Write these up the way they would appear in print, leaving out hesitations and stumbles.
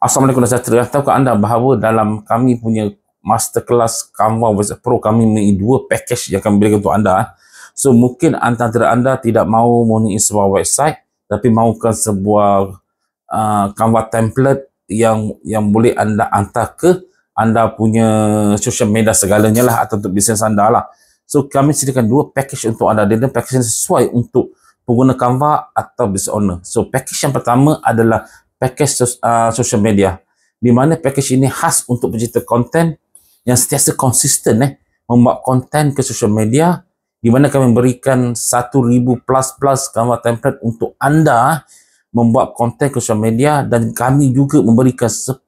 Assalamualaikum dan sejahtera. Tahukah anda bahawa dalam kami punya masterclass Canva WhatsApp Pro, kami memiliki dua package yang kami berikan untuk anda. So mungkin antara anda tidak mahu mempunyai sebuah website, tapi mahukan sebuah Canva template yang boleh anda hantar ke anda punya social media segalanya lah, atau untuk bisnes anda lah. So kami sediakan dua package untuk anda, dan package yang sesuai untuk pengguna Canva atau business owner. So package yang pertama adalah package social media, di mana package ini khas untuk pencipta konten yang sentiasa konsisten membuat konten ke social media, di mana kami memberikan 1000 plus Canva template untuk anda membuat konten ke social media, dan kami juga memberikan 10,000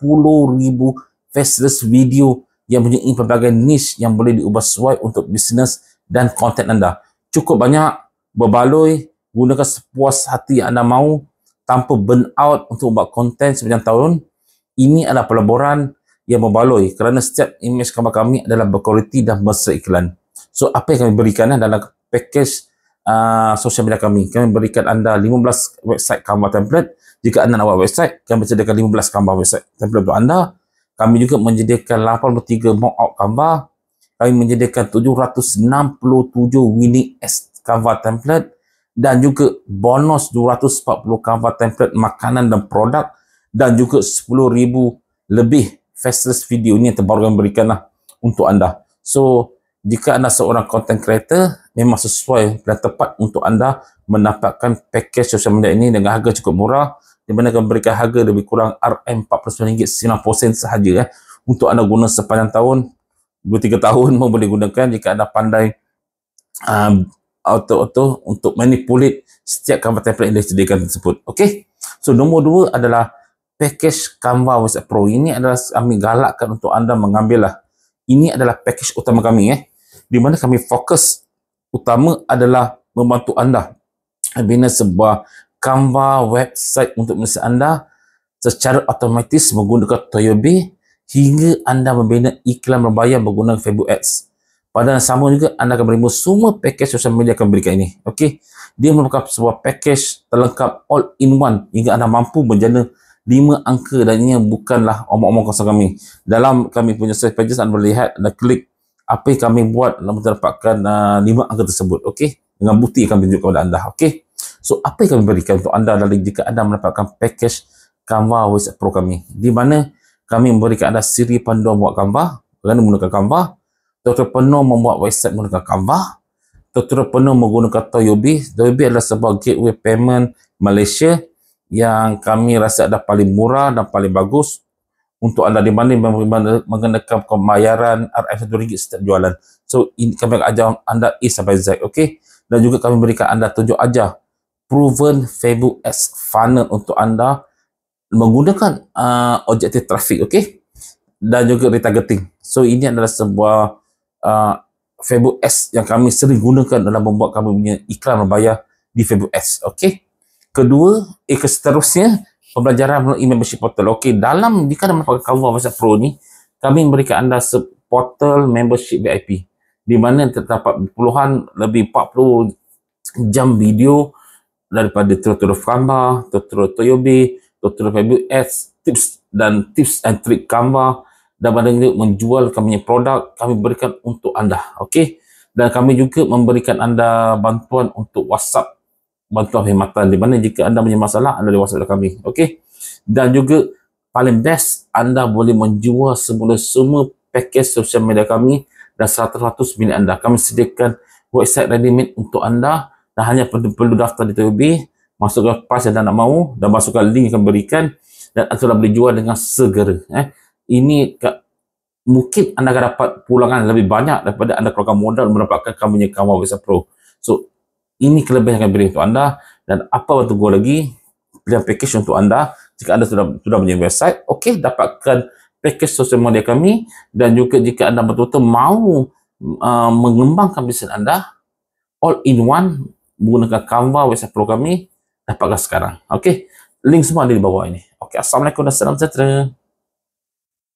faceless video yang mempunyai pelbagai niche yang boleh diubah sesuai untuk bisnes dan konten anda. Cukup banyak, berbaloi, gunakan sepuas hati yang anda mahu tanpa burn out untuk buat konten sepanjang tahun. Ini adalah pelaburan yang berbaloi kerana setiap image Canva kami adalah berkualiti dan beriklan. So apa yang kami berikan dalam package social media kami berikan anda 15 website Canva template. Jika anda nak buat website, kami sediakan 15 Canva website template untuk anda. Kami juga menyediakan 83 mockup Canva. Kami menyediakan 767 winning Canva template, dan juga bonus 240 Canva template makanan dan produk, dan juga 10,000 lebih faceless video. Ini yang terbaru kami berikan lah untuk anda. So jika anda seorang content creator, memang sesuai dan tepat untuk anda mendapatkan package social media ini dengan harga cukup murah, di mana kami berikan harga lebih kurang RM49.90 sahaja untuk anda guna sepanjang tahun. 2-3 tahun pun boleh gunakan jika anda pandai auto untuk manipulate setiap Canva template yang disediakan tersebut. Okey. So nombor 2 adalah package Canva WhatsApp Pro. Ini adalah kami galakkan untuk anda mengambil lah. Ini adalah package utama kami di mana kami fokus utama adalah membantu anda membina sebuah Canva website untuk bisnes anda secara otomatis menggunakan Toyobi, hingga anda membina iklan berbayar menggunakan Facebook Ads. Pada sama juga anda akan menerima semua package social media akan berikan ini. Okey, dia merupakan sebuah package terlengkap all in one hingga anda mampu menjana 5 angka, dan ini bukanlah omong-omong kosong kami. Dalam kami punya sales pages anda boleh lihat, anda klik apa yang kami buat dalam mendapatkan 5 angka tersebut. Okey, dengan bukti yang kami tunjukkan kepada anda. Okey, so apa yang kami berikan untuk anda jika anda mendapatkan package Canva WhatsApp Pro kami, di mana kami memberikan anda siri panduan buat Canva, kerana menggunakan Canva, tutorial penuh membuat website menggunakan Canva, tutorial penuh menggunakan Toyobi. Toyobi adalah sebuah gateway payment Malaysia yang kami rasa adalah paling murah dan paling bagus untuk anda, di mana mengenakan pembayaran RM1 setiap jualan. So ini kami akan ajar anda A sampai Z. Okey, dan juga kami berikan anda 7 ajar proven Facebook Ads funnel untuk anda menggunakan objektif trafik, okey, dan juga retargeting. So ini adalah sebuah Facebook Ads yang kami sering gunakan dalam membuat kami punya iklan berbayar di Facebook Ads. Okey, seterusnya pembelajaran melalui membership portal. Okey, dalam jika anda mendapatkan Canva WhatsApp Pro ni, kami memberikan anda portal membership VIP, di mana terdapat puluhan lebih 40 jam video daripada tutorial Canva, tutorial Toyobi, tutorial Facebook Ads, tips and trick Canva, dan juga menjual kami punya produk kami berikan untuk anda. Okey, dan kami juga memberikan anda bantuan untuk WhatsApp, bantuan perkhidmatan, di mana jika anda punya masalah, anda boleh WhatsApp kami. Okey, dan juga paling best, anda boleh menjual semua package sosial media kami dan 100% milik anda. Kami sediakan website ready made untuk anda, dan hanya perlu daftar di Toyobi, masukkan price yang anda nak mahu, dan masukkan link yang kami berikan, dan anda sudah boleh jual dengan segera. Ini mungkin anda akan dapat pulangan lebih banyak daripada anda keluarkan modal mendapatkan kami punya Canva WhatsApp Pro. So ini kelebihan yang kami beri untuk anda, dan apa waktu tunggu lagi, pilihan package untuk anda. Jika anda sudah punya website, okey, dapatkan package sosial media kami, dan juga jika anda betul-betul mahu mengembangkan bisnes anda all in one menggunakan Canva WhatsApp Pro kami, dapatkan sekarang. Okey, link semua ada di bawah ini. Okey, assalamualaikum dan salam sejahtera.